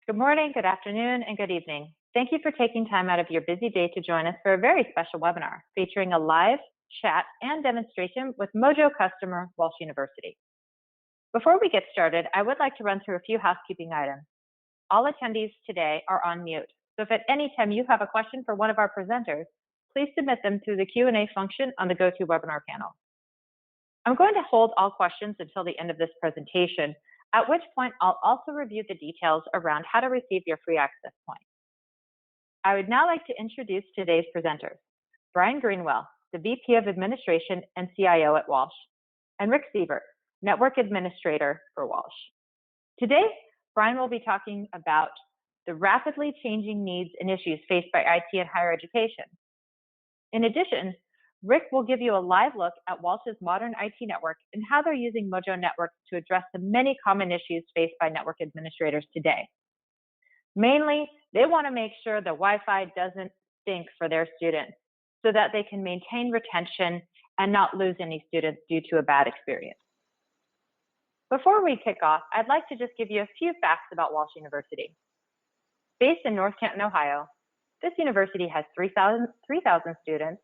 Good morning, good afternoon, and good evening. Thank you for taking time out of your busy day to join us for a very special webinar featuring a live chat and demonstration with Mojo customer Walsh University. Before we get started, I would like to run through a few housekeeping items. All attendees today are on mute, so if at any time you have a question for one of our presenters, please submit them through the Q&A function on the GoToWebinar panel. I'm going to hold all questions until the end of this presentation, at which point I'll also review the details around how to receive your free access point. I would now like to introduce today's presenters, Brian Greenwell, the VP of Administration and CIO at Walsh, and Rick Sievert, Network Administrator for Walsh. Today, Brian will be talking about the rapidly changing needs and issues faced by IT in higher education. In addition, Rick will give you a live look at Walsh's modern IT network and how they're using Mojo Networks to address the many common issues faced by network administrators today. Mainly, they want to make sure the Wi-Fi doesn't stink for their students so that they can maintain retention and not lose any students due to a bad experience. Before we kick off, I'd like to just give you a few facts about Walsh University. Based in North Canton, Ohio, this university has 3,000 students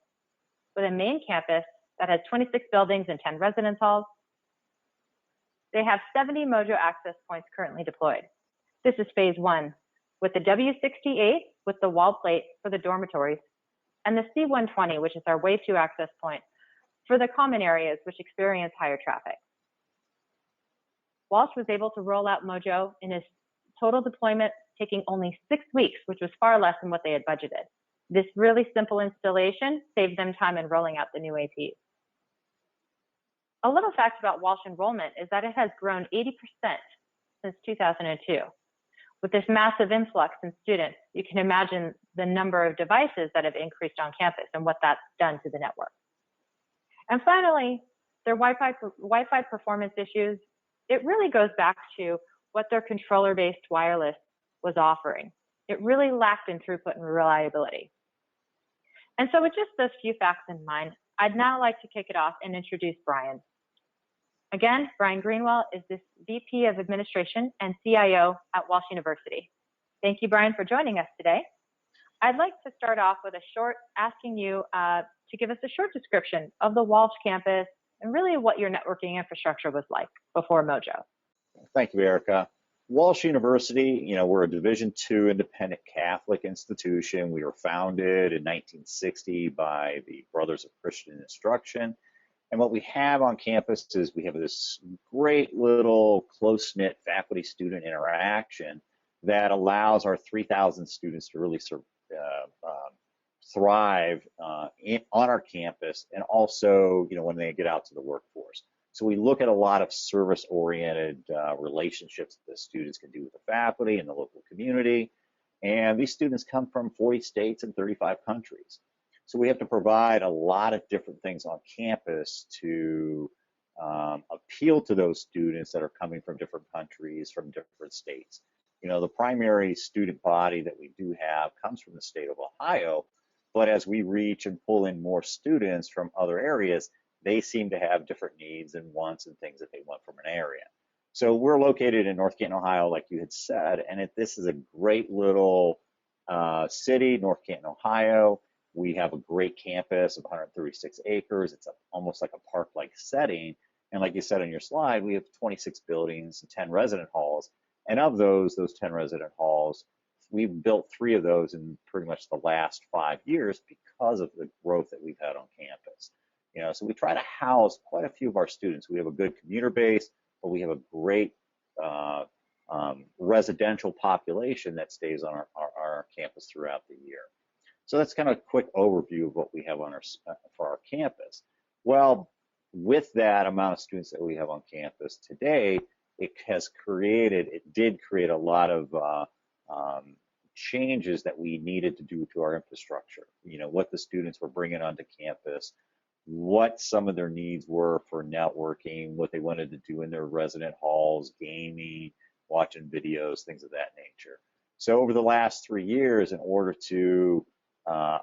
with a main campus that has 26 buildings and 10 residence halls. They have 70 Mojo access points currently deployed. This is phase one, with the W68 with the wall plate for the dormitories, and the C120, which is our wave 2 access point for the common areas which experience higher traffic. Walsh was able to roll out Mojo in his total deployment taking only 6 weeks, which was far less than what they had budgeted. This really simple installation saved them time in rolling out the new APs. A little fact about Walsh enrollment is that it has grown 80% since 2002. With this massive influx in students, you can imagine the number of devices that have increased on campus and what that's done to the network. And finally, their Wi-Fi performance issues, it really goes back to what their controller-based wireless was offering. It really lacked in throughput and reliability. And so with just those few facts in mind, I'd now like to kick it off and introduce Brian. Again, Brian Greenwell is this VP of Administration and CIO at Walsh University. Thank you, Brian, for joining us today. I'd like to start off with asking you to give us a short description of the Walsh campus and really what your networking infrastructure was like before Mojo. Thank you, Erica. Walsh University, we're a Division II independent Catholic institution. We were founded in 1960 by the Brothers of Christian Instruction. And what we have on campus is we have this great little close-knit faculty-student interaction that allows our 3,000 students to really thrive on our campus, and also, when they get out to the workforce. So we look at a lot of service-oriented relationships that the students can do with the faculty and the local community. And these students come from 40 states and 35 countries. So we have to provide a lot of different things on campus to appeal to those students that are coming from different countries, from different states. The primary student body that we do have comes from the state of Ohio, but as we reach and pull in more students from other areas, they seem to have different needs and wants and things that they want from an area. So we're located in North Canton, Ohio, like you had said, and this is a great little city, North Canton, Ohio. We have a great campus of 136 acres. It's almost like a park-like setting. And like you said on your slide, we have 26 buildings and 10 resident halls. And of those 10 resident halls, we've built 3 of those in pretty much the last 5 years because of the growth that we've had on campus. So we try to house quite a few of our students. We have a good commuter base, but we have a great residential population that stays on our campus throughout the year. So that's kind of a quick overview of what we have on for our campus. Well, with that amount of students that we have on campus today, it did create a lot of changes that we needed to do to our infrastructure. What the students were bringing onto campus, what some of their needs were for networking, what they wanted to do in their resident halls, gaming, watching videos, things of that nature. So over the last 3 years, in order to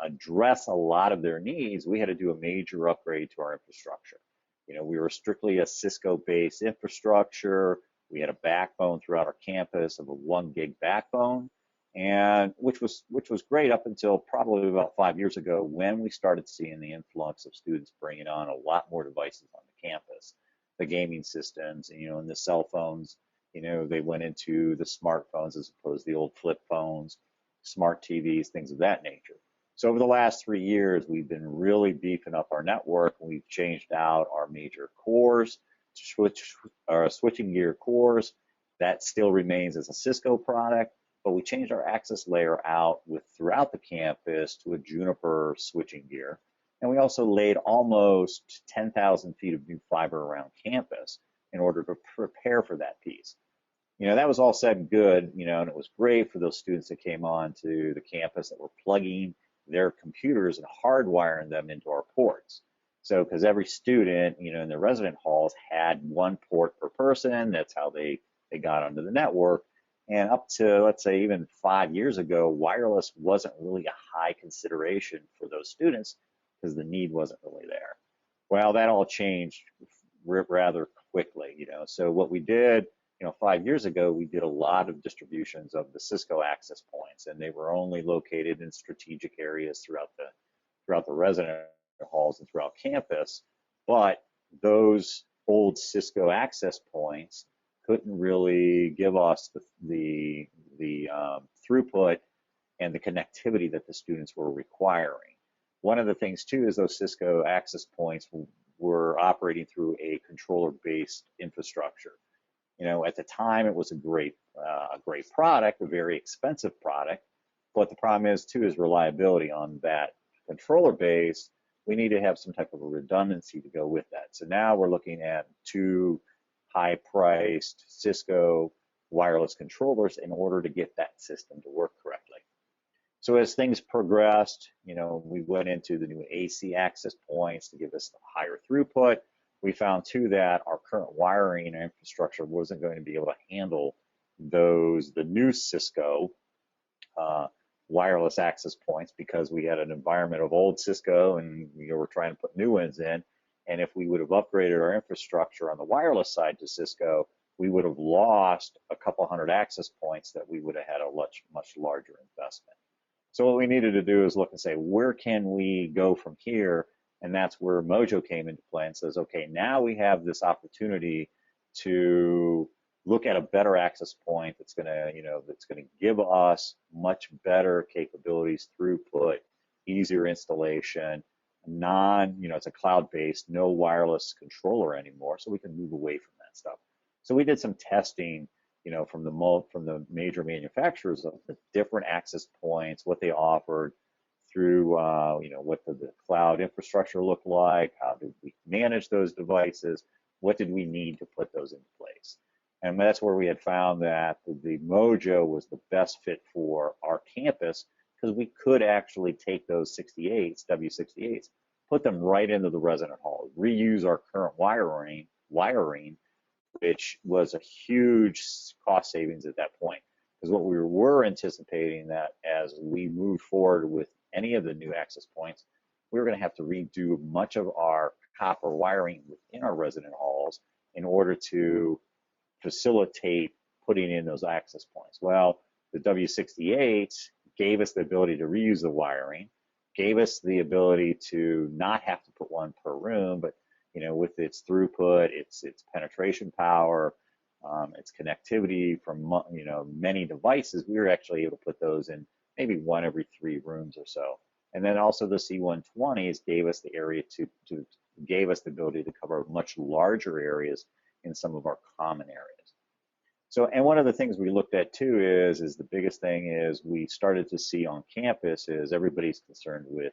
address a lot of their needs, we had to do a major upgrade to our infrastructure. We were strictly a Cisco-based infrastructure. We had a backbone throughout our campus of a 1 gig backbone, and which was great up until probably about 5 years ago, when we started seeing the influx of students bringing on a lot more devices on the campus, the gaming systems, and the cell phones. They went into the smartphones as opposed to the old flip phones, smart TVs, things of that nature. So over the last 3 years, we've been really beefing up our network. We've changed out our major cores, switching gear cores. That still remains as a Cisco product, but we changed our access layer out throughout the campus to a Juniper switching gear. And we also laid almost 10,000 feet of new fiber around campus in order to prepare for that piece. That was all said and good, and it was great for those students that came on to the campus that were plugging their computers and hardwiring them into our ports. So, because every student, in the resident halls had 1 port per person, that's how they got onto the network. And up to, let's say, even 5 years ago, wireless wasn't really a high consideration for those students because the need wasn't really there. Well, that all changed rather quickly, So what we did, 5 years ago, we did a lot of distributions of the Cisco access points, and they were only located in strategic areas throughout the resident halls and throughout campus. But those old Cisco access points couldn't really give us the throughput and the connectivity that the students were requiring. One of the things too is those Cisco access points were operating through a controller-based infrastructure. At the time, it was a great product, a very expensive product. But the problem is reliability on that controller base. We need to have some type of a redundancy to go with that. So now we're looking at 2 high-priced Cisco wireless controllers in order to get that system to work correctly. So as things progressed, we went into the new AC access points to give us higher throughput. We found too that our current wiring and infrastructure wasn't going to be able to handle the new Cisco wireless access points, because we had an environment of old Cisco and we were trying to put new ones in. And if we would have upgraded our infrastructure on the wireless side to Cisco, we would have lost a couple hundred access points that we would have had a much larger investment. So what we needed to do is look and say, where can we go from here? And that's where Mojo came into play and says, okay, now we have this opportunity to look at a better access point that's going to give us much better capabilities, throughput, easier installation, it's a cloud-based, no wireless controller anymore, so we can move away from that stuff. So we did some testing, from the major manufacturers of the different access points, what they offered through, what the cloud infrastructure looked like, how did we manage those devices, what did we need to put those into place. And that's where we had found that the Mojo was the best fit for our campus, because we could actually take those W68s, put them right into the resident hall, reuse our current wiring, which was a huge cost savings at that point. Because what we were anticipating that as we moved forward with any of the new access points, we were going to have to redo much of our copper wiring within our resident halls in order to facilitate putting in those access points. Well, the W68 gave us the ability to reuse the wiring, gave us the ability to not have to put one per room, but with its throughput, its penetration power, its connectivity from many devices, we were actually able to put those in maybe 1 every 3 rooms or so. And then also the C120s gave us the ability to cover much larger areas in some of our common areas. So, and one of the things we looked at too is the biggest thing is we started to see on campus is everybody's concerned with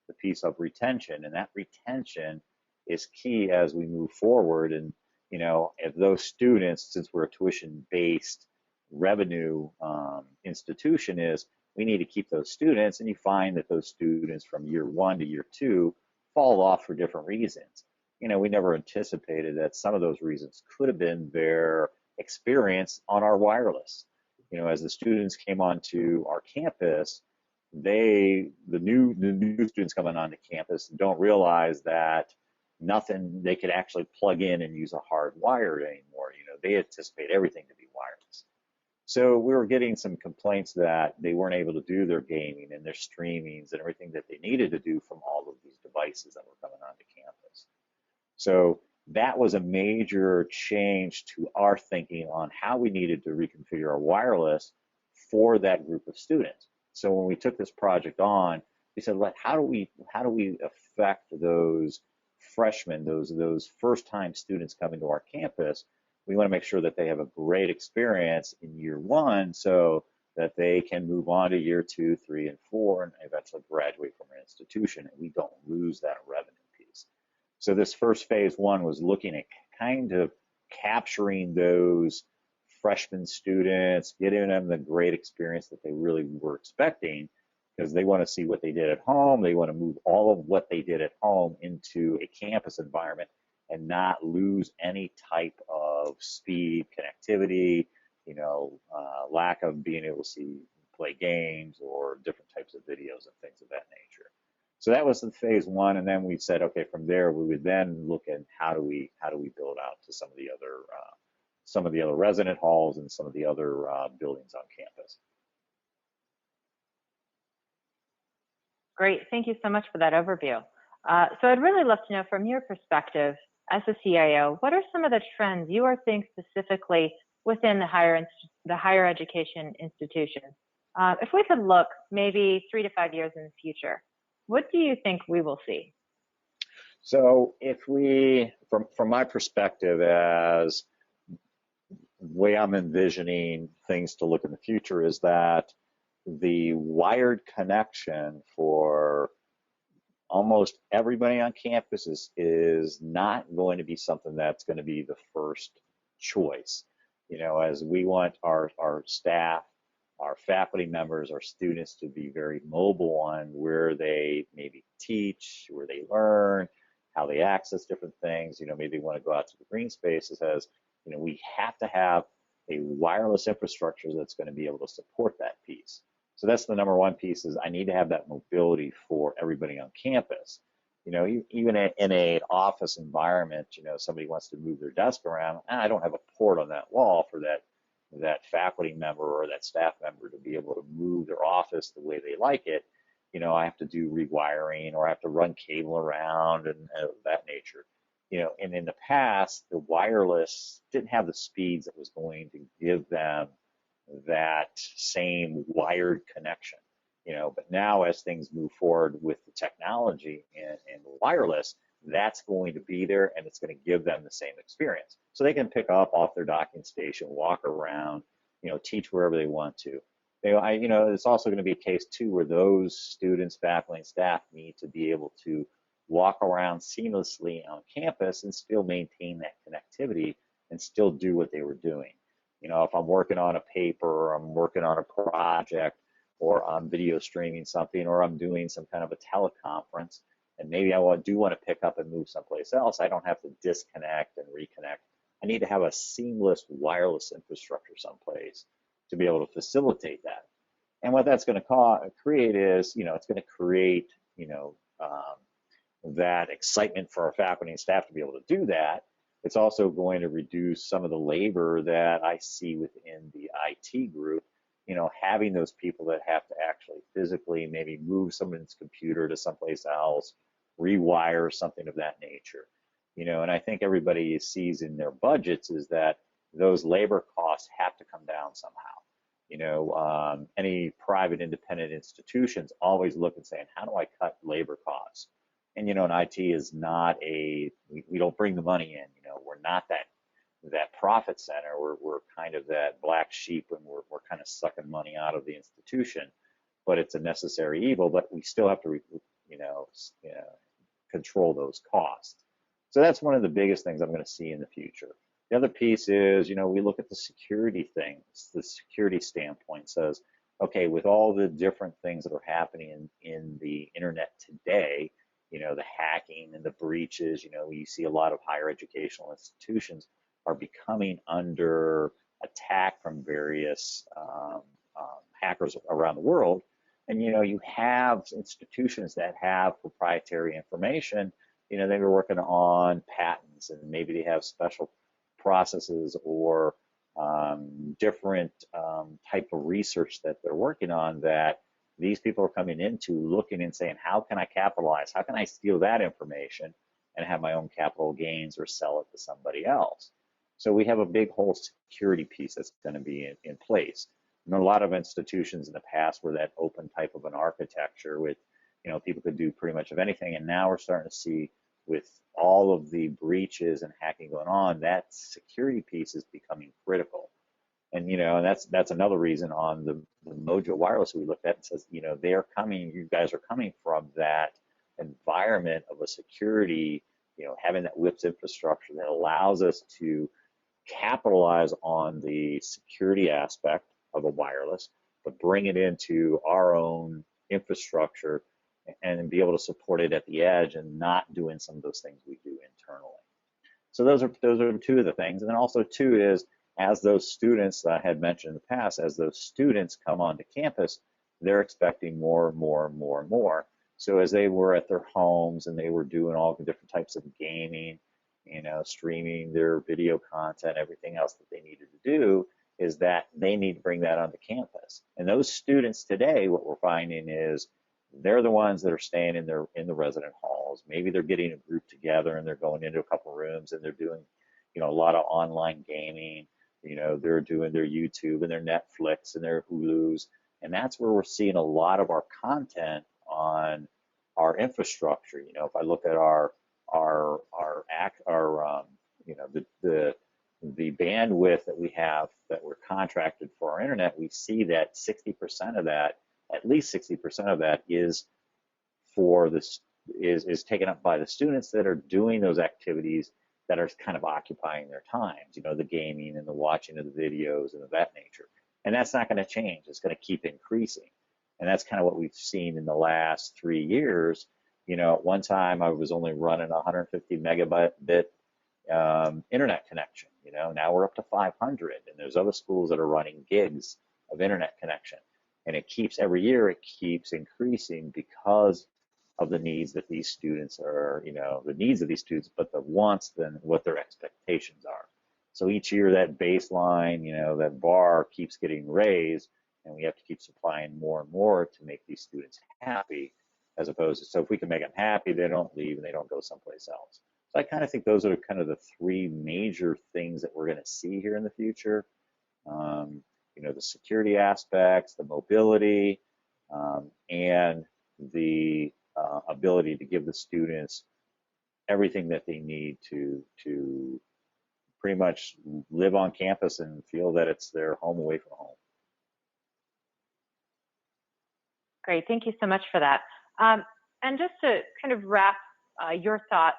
the piece of retention, and that retention is key as we move forward. And if those students, since we're a tuition-based revenue institution, we need to keep those students, and you find that those students from year 1 to year 2 fall off for different reasons. We never anticipated that some of those reasons could have been their experience on our wireless. As the students came onto our campus, the new students coming onto campus don't realize that they could actually plug in and use a hard wire anymore. they anticipate everything to be wireless. So we were getting some complaints that they weren't able to do their gaming and their streamings and everything that they needed to do from all of these devices that were coming onto campus. So that was a major change to our thinking on how we needed to reconfigure our wireless for that group of students. So when we took this project on, we said, how do we affect those freshmen, those first-time students coming to our campus? We want to make sure that they have a great experience in year one so that they can move on to year 2, 3, and 4 and eventually graduate from our institution, and we don't lose that revenue piece. So this first phase one was looking at kind of capturing those freshman students, getting them the great experience that they really were expecting, because they want to see what they did at home. They want to move all of what they did at home into a campus environment and not lose any type of speed, connectivity, lack of being able to play games or different types of videos and things of that nature. So that was the phase one, and then we said, okay, from there we would then look at how do we build out to some of the other resident halls and some of the other buildings on campus. Great, thank you so much for that overview. So I'd really love to know from your perspective as a CIO, what are some of the trends you are seeing specifically within the higher education institutions? If we could look maybe 3 to 5 years in the future, what do you think we will see? So if we, from my perspective, as the way I'm envisioning things to look in the future is that the wired connection for almost everybody on campus is not going to be something that's going to be the first choice. As we want our staff, our faculty members, our students to be very mobile on where they maybe teach, where they learn, how they access different things. Maybe they want to go out to the green spaces as, we have to have a wireless infrastructure that's going to be able to support that piece. So that's the number one piece, is I need to have that mobility for everybody on campus. Even in an office environment, somebody wants to move their desk around, I don't have a port on that wall for that faculty member or that staff member to be able to move their office the way they like it. I have to do rewiring, or I have to run cable around and that nature. And in the past, the wireless didn't have the speeds that was going to give them that same wired connection. But now as things move forward with the technology and wireless, that's going to be there, and it's going to give them the same experience. So they can pick up off their docking station, walk around, teach wherever they want to. It's also going to be a case too where those students, faculty, and staff need to be able to walk around seamlessly on campus and still maintain that connectivity and still do what they were doing. If I'm working on a paper, or I'm working on a project, or I'm video streaming something, or I'm doing some kind of a teleconference, and maybe I do want to pick up and move someplace else, I don't have to disconnect and reconnect. I need to have a seamless wireless infrastructure someplace to be able to facilitate that. And what that's going to create is, it's going to create, that excitement for our faculty and staff to be able to do that. It's also going to reduce some of the labor that I see within the IT group, having those people that have to actually physically maybe move someone's computer to someplace else, rewire, something of that nature. And I think everybody sees in their budgets is that those labor costs have to come down somehow. Any private independent institutions always look and saying, how do I cut labor costs? And, and IT is not we don't bring the money in, we're not that profit center. We're kind of that black sheep, and we're kind of sucking money out of the institution, but it's a necessary evil, but we still have to, control those costs. So that's one of the biggest things I'm going to see in the future. The other piece is, we look at the security things. The security standpoint says, okay, with all the different things that are happening in the internet today, the hacking and the breaches, you see a lot of higher educational institutions are becoming under attack from various hackers around the world. And, you have institutions that have proprietary information, they were working on patents, and maybe they have special processes or different type of research that they're working on that these people are coming into looking and saying, how can I capitalize? How can I steal that information and have my own capital gains or sell it to somebody else? So we have a big whole security piece that's going to be in place. And a lot of institutions in the past were that open type of an architecture with, people could do pretty much of anything. And now we're starting to see with all of the breaches and hacking going on, that security piece is becoming critical. And, and that's another reason on the Mojo Wireless we looked at and says, you guys are coming from that environment of a security, having that WIPS infrastructure that allows us to capitalize on the security aspect of a wireless, but bring it into our own infrastructure and be able to support it at the edge and not doing some of those things we do internally. So those are two of the things. And then also two is, as those students that I had mentioned in the past, as those students come onto campus, they're expecting more and more and more and more. So as they were at their homes and they were doing all the different types of gaming, streaming their video content, everything else that they needed to do, is that they need to bring that onto campus. And those students today, what we're finding is they're the ones that are staying in the resident halls. Maybe they're getting a group together and they're going into a couple rooms and they're doing, a lot of online gaming. They're doing their YouTube and their Netflix and their Hulus, and that's where we're seeing a lot of our content on our infrastructure. If I look at the bandwidth that we have that we're contracted for our internet, we see that 60% of that, at least 60% of that, is taken up by the students that are doing those activities that are kind of occupying their times, the gaming and the watching of the videos and of that nature. And that's not going to change. It's going to keep increasing. And that's kind of what we've seen in the last 3 years. At one time I was only running 150 megabit internet connection. Now we're up to 500, and there's other schools that are running gigs of internet connection. And every year it keeps increasing because of the needs that these students are, the needs of these students, but the wants than what their expectations are. So each year that baseline, that bar keeps getting raised, and we have to keep supplying more and more to make these students happy, as opposed to, so if we can make them happy, they don't leave and they don't go someplace else. So I kind of think those are kind of the three major things that we're going to see here in the future. The security aspects, the mobility, and the ability to give the students everything that they need to pretty much live on campus and feel that it's their home away from home. Great, thank you so much for that. And just to kind of wrap your thoughts,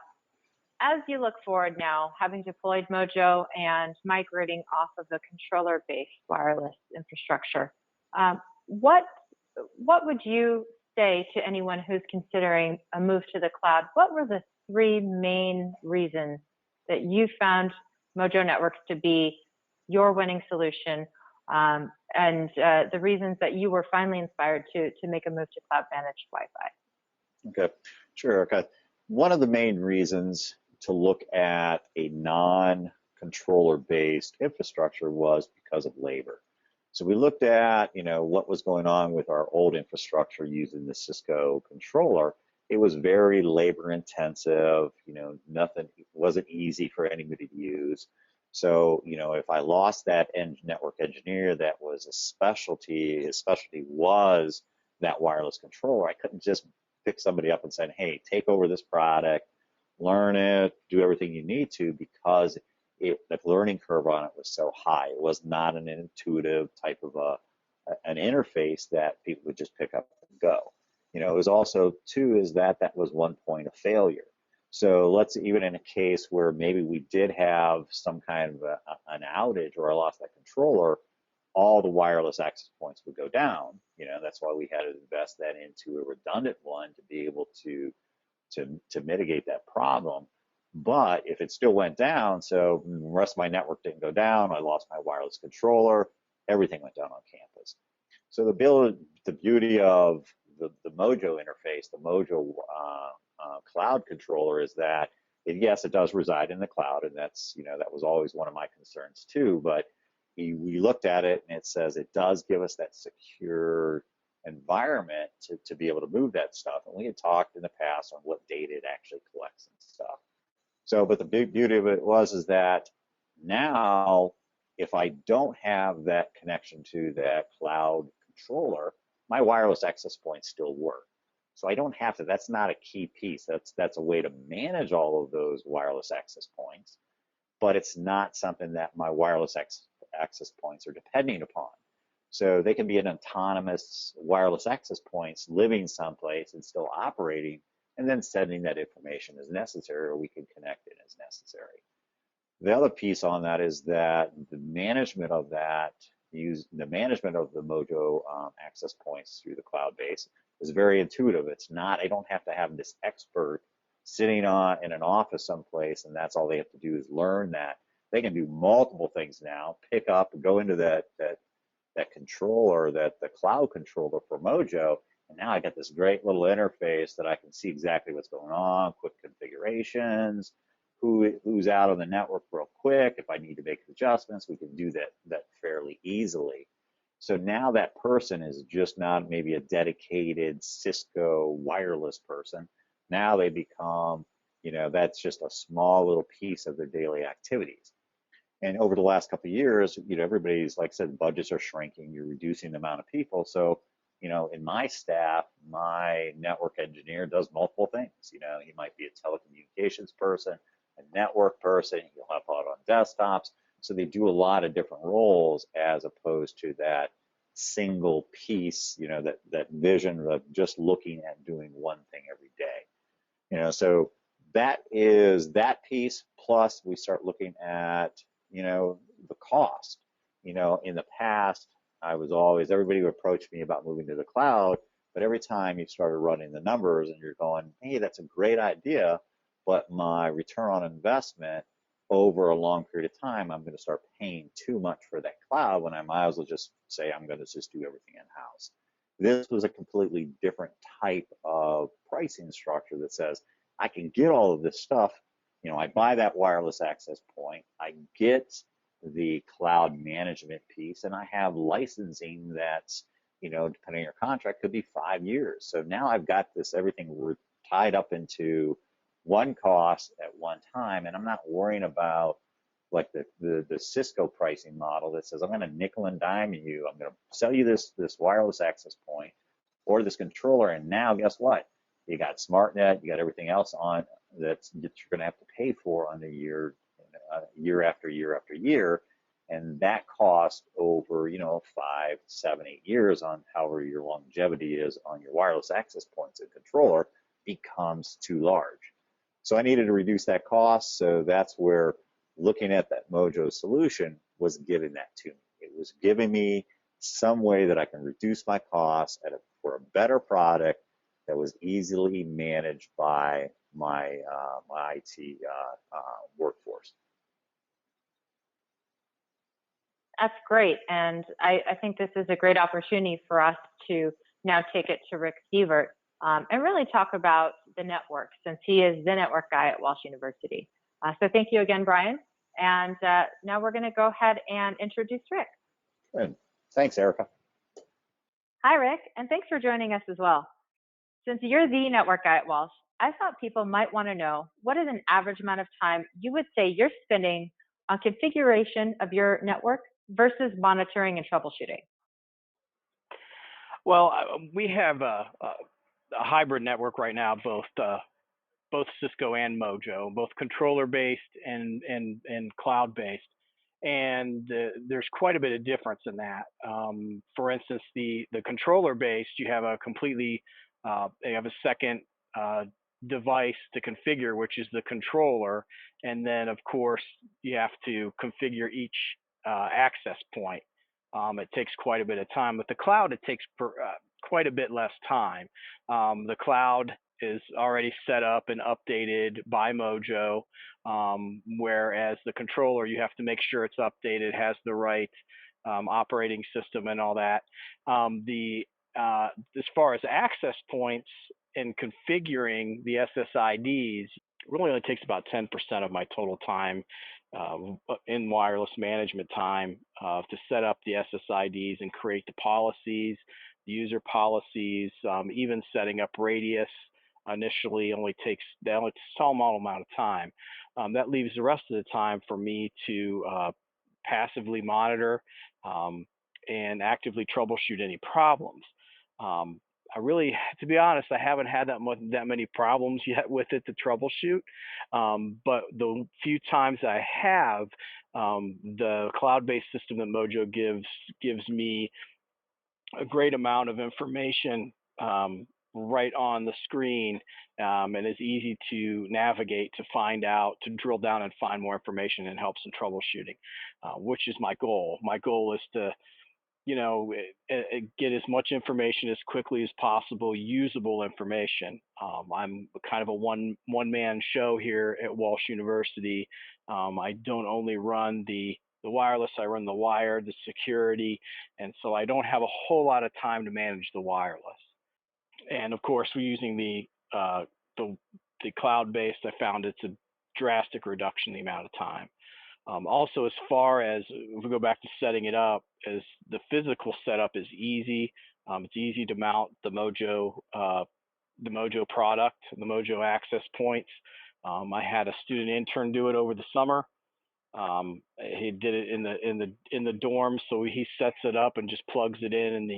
as you look forward now, having deployed Mojo and migrating off of the controller-based wireless infrastructure, what would you say to anyone who's considering a move to the cloud? What were the three main reasons that you found Mojo Networks to be your winning solution, and the reasons that you were finally inspired to make a move to cloud-managed Wi-Fi? Okay, sure. Okay. One of the main reasons to look at a non-controller-based infrastructure was because of labor. So we looked at, what was going on with our old infrastructure using the Cisco controller. It was very labor intensive, nothing, it wasn't easy for anybody to use. So, if I lost that network engineer that was a specialty, his specialty was that wireless controller, I couldn't just pick somebody up and say, hey, take over this product, learn it, do everything you need to, because the learning curve on it was so high. It was not an intuitive type of an interface that people would just pick up and go. It was also, too, is that was one point of failure. So let's, even in a case where maybe we did have some kind of an outage or I lost that controller, all the wireless access points would go down. That's why we had to invest that into a redundant one to be able to mitigate that problem. But if it still went down, so the rest of my network didn't go down, I lost my wireless controller, everything went down on campus. So the beauty of the Mojo interface, the Mojo cloud controller, is that yes, it does reside in the cloud, and that's, that was always one of my concerns too. But we looked at it, and it says it does give us that secure environment to be able to move that stuff. And we had talked in the past on what data it actually collects and stuff. So, but the big beauty of it is that now, if I don't have that connection to that cloud controller, my wireless access points still work. So I don't have to, that's not a key piece. That's a way to manage all of those wireless access points, but it's not something that my wireless access points are depending upon. So they can be an autonomous wireless access points living someplace and still operating, and then sending that information as necessary, or we can connect it as necessary. The other piece on that is that the management of that, the management of the Mojo access points through the cloud base is very intuitive. It's not, I don't have to have this expert sitting in an office someplace, and that's all they have to do is learn that. They can do multiple things now, pick up, go into that controller, the cloud controller for Mojo, and now I got this great little interface that I can see exactly what's going on, quick configurations, who's out on the network real quick. If I need to make adjustments, we can do that fairly easily. So now that person is just not maybe a dedicated Cisco wireless person. Now they become, that's just a small little piece of their daily activities. And over the last couple of years, everybody's, like I said, budgets are shrinking. You're reducing the amount of people. So, in my staff, my network engineer does multiple things. He might be a telecommunications person, a network person. He'll help out on desktops. So they do a lot of different roles as opposed to that single piece, that vision of just looking at doing one thing every day. So that is that piece. Plus, we start looking at the cost. In the past, everybody would approach me about moving to the cloud, but every time you started running the numbers and you're going, hey, that's a great idea, but my return on investment over a long period of time, I'm going to start paying too much for that cloud when I might as well just say I'm going to just do everything in-house. This was a completely different type of pricing structure that says I can get all of this stuff. I buy that wireless access point, I get the cloud management piece, and I have licensing that's, depending on your contract, could be 5 years. So now I've got everything tied up into one cost at one time, and I'm not worrying about like the Cisco pricing model that says I'm going to nickel and dime you. I'm going to sell you this wireless access point or this controller, and now guess what? You got SmartNet, you got everything else on that you're going to have to pay for on the year after year after year, and that cost over 5, 7, 8 years on however your longevity is on your wireless access points and controller becomes too large. So I needed to reduce that cost. So that's where looking at that Mojo solution was giving that to me. It was giving me some way that I can reduce my costs for a better product that was easily managed by my IT workforce. That's great. And I think this is a great opportunity for us to now take it to Rick Sievert and really talk about the network, since he is the network guy at Walsh University. So thank you again, Brian. And now we're going to go ahead and introduce Rick. Good. Thanks, Erica. Hi, Rick, and thanks for joining us as well. Since you're the network guy at Walsh, I thought people might want to know, what is an average amount of time you would say you're spending on configuration of your network versus monitoring and troubleshooting? Well, we have a hybrid network right now, both Cisco and Mojo, both controller-based and cloud-based. And there's quite a bit of difference in that. For instance, the controller-based, you have they have a second device to configure, which is the controller. And then, of course, you have to configure each access point. It takes quite a bit of time. With the cloud, it takes quite a bit less time. The cloud is already set up and updated by Mojo, whereas the controller, you have to make sure it's updated, has the right operating system and all that. As far as access points and configuring the SSIDs, really only takes about 10% of my total time in wireless management time to set up the SSIDs and create the policies, the user policies, even setting up radius initially only takes a small amount of time. That leaves the rest of the time for me to passively monitor and actively troubleshoot any problems. I really, to be honest, I haven't had that many problems yet with it to troubleshoot. But the few times I have, the cloud-based system that Mojo gives me a great amount of information right on the screen, and is easy to navigate to find out, to drill down and find more information, and helps in troubleshooting, which is my goal. My goal is to get as much information as quickly as possible, usable information. I'm kind of a one-man show here at Walsh University. I don't only run the wireless, I run the wired, the security, and so I don't have a whole lot of time to manage the wireless. And of course, we're using the cloud-based. I found it's a drastic reduction in the amount of time. Also, as far as if we go back to setting it up, as the physical setup is easy. It's easy to mount the Mojo product, the Mojo access points. I had a student intern do it over the summer. He did it in the dorm, so he sets it up and just plugs it in, and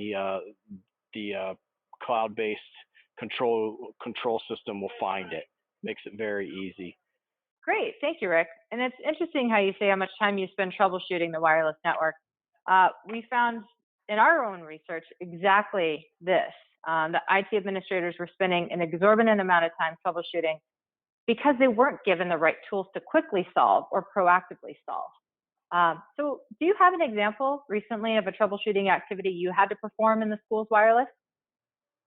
the cloud-based control system will find it. Makes it very easy. Great, thank you, Rick. And it's interesting how you say how much time you spend troubleshooting the wireless network. We found in our own research exactly this. The IT administrators were spending an exorbitant amount of time troubleshooting because they weren't given the right tools to quickly solve or proactively solve. So do you have an example recently of a troubleshooting activity you had to perform in the school's wireless?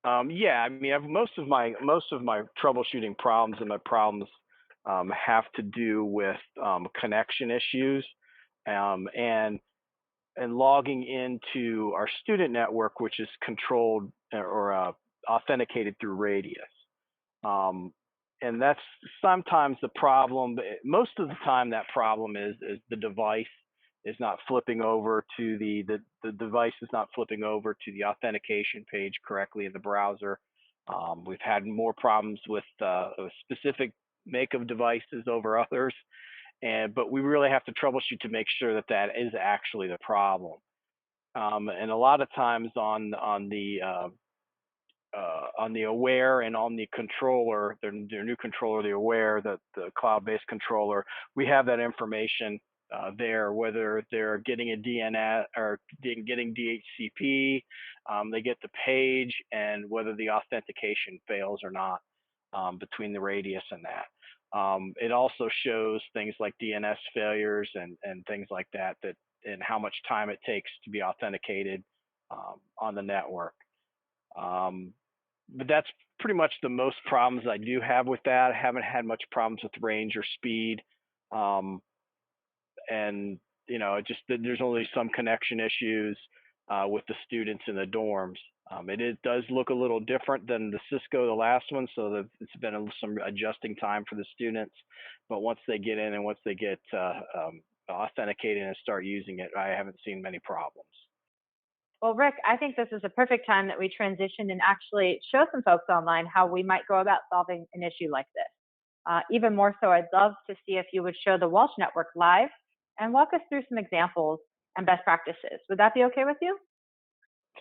Yeah, I mean, most of my troubleshooting problems and my problems have to do with connection issues, and logging into our student network, which is controlled or authenticated through Radius. And that's sometimes the problem. But most of the time, that problem is the device is not flipping over to the device is not flipping over to the authentication page correctly in the browser. We've had more problems with a specific make of devices over others, but we really have to troubleshoot to make sure that that is actually the problem. And a lot of times on the Aware and on the controller, their new controller, the Aware, the cloud-based controller, we have that information there, whether they're getting a DNS or getting DHCP, they get the page, and whether the authentication fails or not between the Radius and that. It also shows things like DNS failures and things like that, and how much time it takes to be authenticated on the network. But that's pretty much the most problems I do have with that. I haven't had much problems with range or speed. And just there's only some connection issues with the students in the dorms. It does look a little different than the Cisco, the last one, so it's been some adjusting time for the students. But once they get in and once they get authenticated and start using it, I haven't seen many problems. Well, Rick, I think this is a perfect time that we transition and actually show some folks online how we might go about solving an issue like this. Even more so, I'd love to see if you would show the Walsh Network live and walk us through some examples and best practices. Would that be okay with you?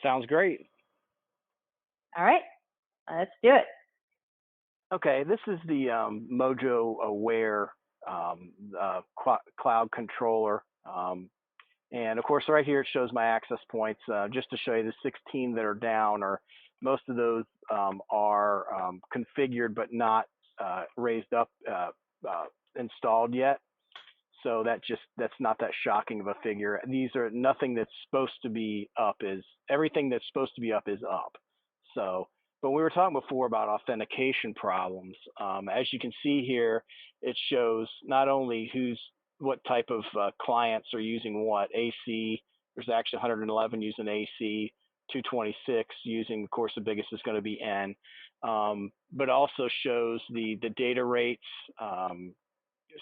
Sounds great. All right, let's do it. Okay, this is the Mojo Aware cloud controller. And of course, right here it shows my access points. Just to show you, the 16 that are down, or most of those are configured but not raised up, installed yet. So that's not that shocking of a figure. These are nothing that's supposed to be up everything that's supposed to be up is up. So, but we were talking before about authentication problems. As you can see here, it shows not only what type of clients are using what, AC. There's actually 111 using AC. 226 using, of course, the biggest is going to be N, but also shows the data rates,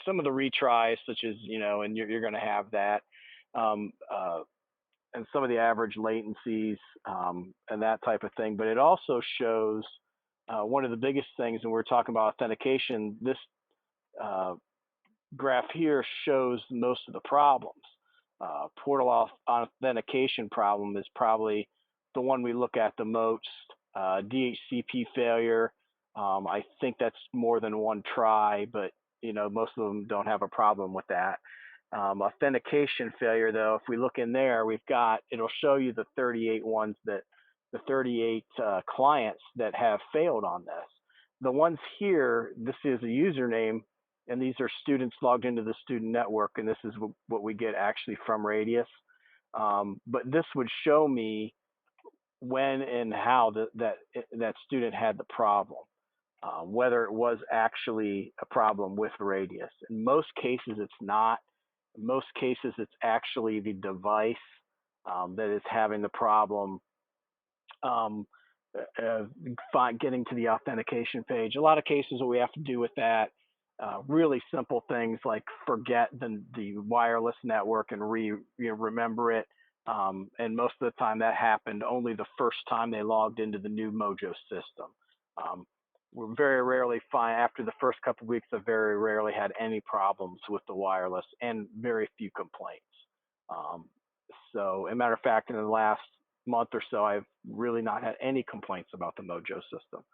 some of the retries, such as, and you're going to have that, um, uh, and some of the average latencies, and that type of thing. But it also shows one of the biggest things, and we're talking about authentication. This uh, graph here shows most of the problems. Portal authentication problem is probably the one we look at the most. DHCP failure, I think that's more than one try, but most of them don't have a problem with that. Authentication failure, though, if we look in there, it'll show you the 38 clients that have failed on this. The ones here, this is a username, and these are students logged into the student network, and this is what we get actually from Radius. But this would show me when and how that student had the problem, whether it was actually a problem with Radius. In most cases, it's not. In most cases, it's actually the device that is having the problem getting to the authentication page. A lot of cases, what we have to do with that, really simple things like forget the wireless network and remember it. And most of the time that happened only the first time they logged into the new Mojo system. We're very rarely after the first couple of weeks, I've very rarely had any problems with the wireless and very few complaints. So, as a matter of fact, in the last month or so, I've really not had any complaints about the Mojo system.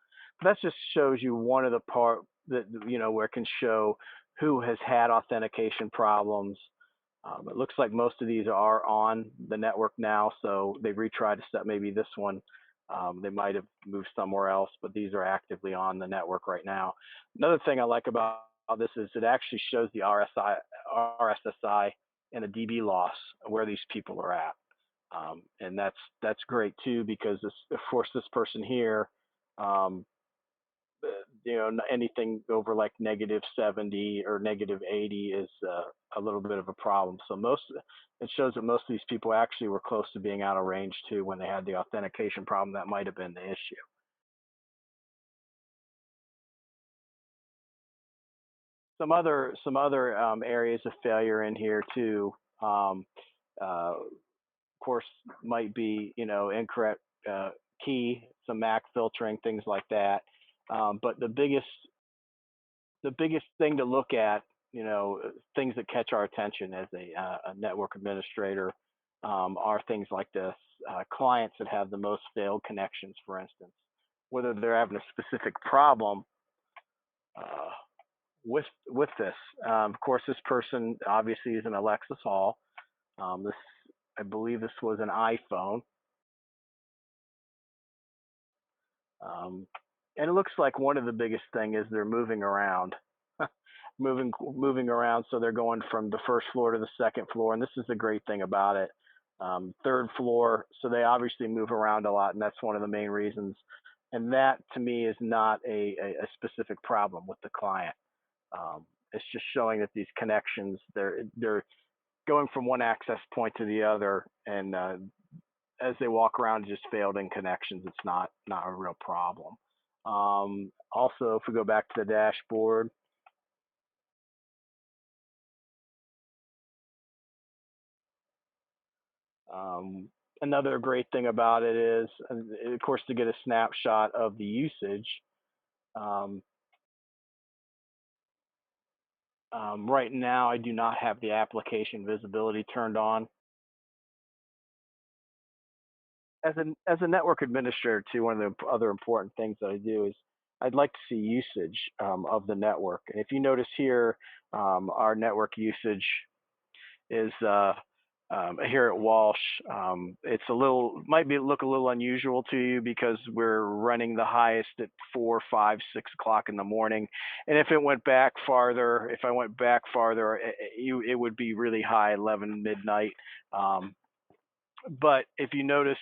But that just shows you one of the part that, where it can show who has had authentication problems. It looks like most of these are on the network now, so they've retried to set maybe this one. They might have moved somewhere else, but these are actively on the network right now. Another thing I like about this is it actually shows the RSSI and the DB loss where these people are at. And that's great too, because of course this person here, anything over like -70 or -80 is a little bit of a problem. So it shows that most of these people actually were close to being out of range too when they had the authentication problem. That might have been the issue. Some other areas of failure in here too. Of course, might be incorrect key, some MAC filtering, things like that. But the biggest thing to look at, things that catch our attention as a network administrator, are things like this. Clients that have the most failed connections, for instance, whether they're having a specific problem with this. Of course, this person obviously is an Alexis Hall. I believe this was an iPhone. And it looks like one of the biggest thing is they're moving around, moving around. So they're going from the first floor to the second floor. And this is the great thing about it. Third floor. So they obviously move around a lot. And that's one of the main reasons. And that to me is not a specific problem with the client. It's just showing that these connections, they're going from one access point to the other. And as they walk around, just failed in connections. It's not a real problem. Also, if we go back to the dashboard, another great thing about it is, of course, to get a snapshot of the usage. Right now, I do not have the application visibility turned on. As a network administrator too, one of the other important things that I do is I'd like to see usage of the network. And if you notice here, our network usage is here at Walsh. It's might look a little unusual to you because we're running the highest at 4, 5, 6 o'clock in the morning. And if I went back farther, it would be really high, 11 midnight. But if you notice,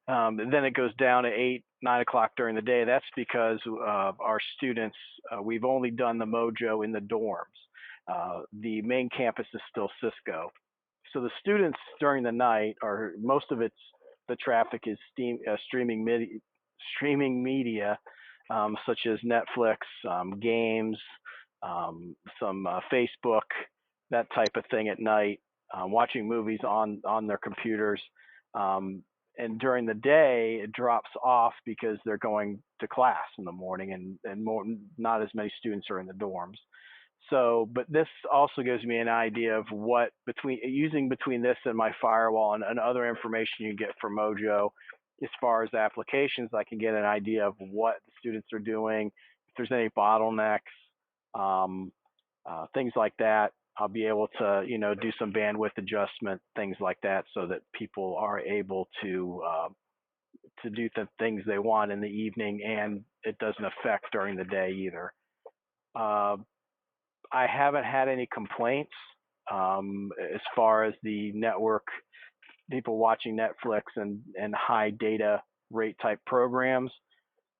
then it goes down to 8, 9 o'clock during the day. That's because our students, we've only done the Mojo in the dorms. The main campus is still Cisco. So the students during the night most of it's the traffic is streaming media, such as Netflix, games, some Facebook, that type of thing at night, watching movies on their computers. And during the day, it drops off because they're going to class in the morning, and not as many students are in the dorms. So, but this also gives me an idea of what using between this and my firewall and other information you get from Mojo, as far as applications, I can get an idea of what the students are doing, if there's any bottlenecks, things like that. I'll be able to, do some bandwidth adjustment, things like that, so that people are able to do the things they want in the evening, and it doesn't affect during the day either. I haven't had any complaints as far as the network, people watching Netflix and high data rate type programs.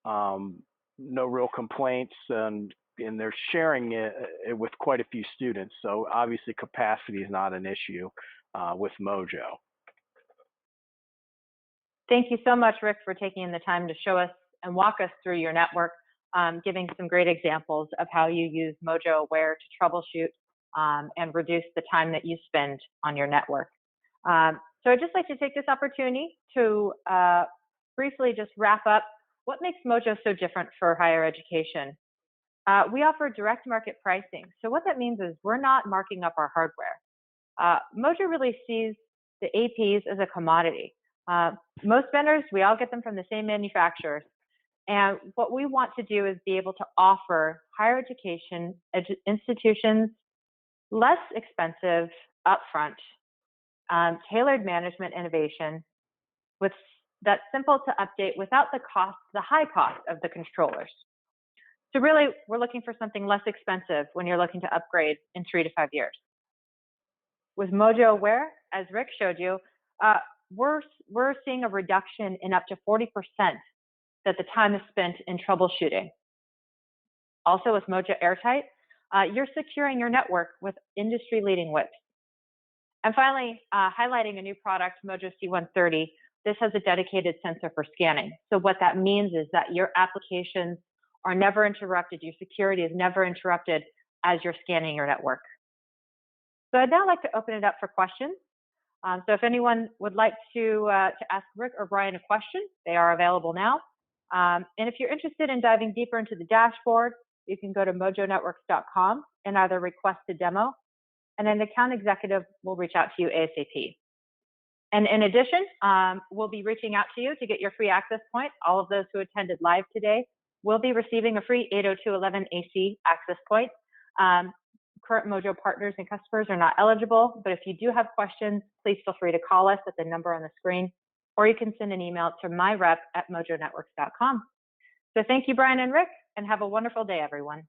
No real complaints, and they're sharing it with quite a few students. So obviously capacity is not an issue with Mojo. Thank you so much, Rick, for taking the time to show us and walk us through your network, giving some great examples of how you use Mojo Aware to troubleshoot and reduce the time that you spend on your network. So I'd just like to take this opportunity to briefly just wrap up what makes Mojo so different for higher education. We offer direct market pricing. So what that means is we're not marking up our hardware. Mojo really sees the APs as a commodity. Most vendors, we all get them from the same manufacturers. And what we want to do is be able to offer higher education institutions less expensive upfront, tailored management innovation that's simple to update without the high cost of the controllers. So really, we're looking for something less expensive when you're looking to upgrade in 3 to 5 years. With Mojo Aware, as Rick showed you, we're seeing a reduction in up to 40% that the time is spent in troubleshooting. Also with Mojo Airtight, you're securing your network with industry-leading WIPs. And finally, highlighting a new product, Mojo C130, this has a dedicated sensor for scanning. So what that means is that your applications are never interrupted, your security is never interrupted as you're scanning your network. So I'd now like to open it up for questions. So if anyone would like to ask Rick or Brian a question, they are available now. And if you're interested in diving deeper into the dashboard, you can go to mojonetworks.com and either request a demo, and an account executive will reach out to you ASAP. And in addition, we'll be reaching out to you to get your free access point. All of those who attended live today will be receiving a free 802.11 AC access point. Current Mojo partners and customers are not eligible, but if you do have questions, please feel free to call us at the number on the screen, or you can send an email to myrep@mojonetworks.com. So thank you, Brian and Rick, and have a wonderful day, everyone.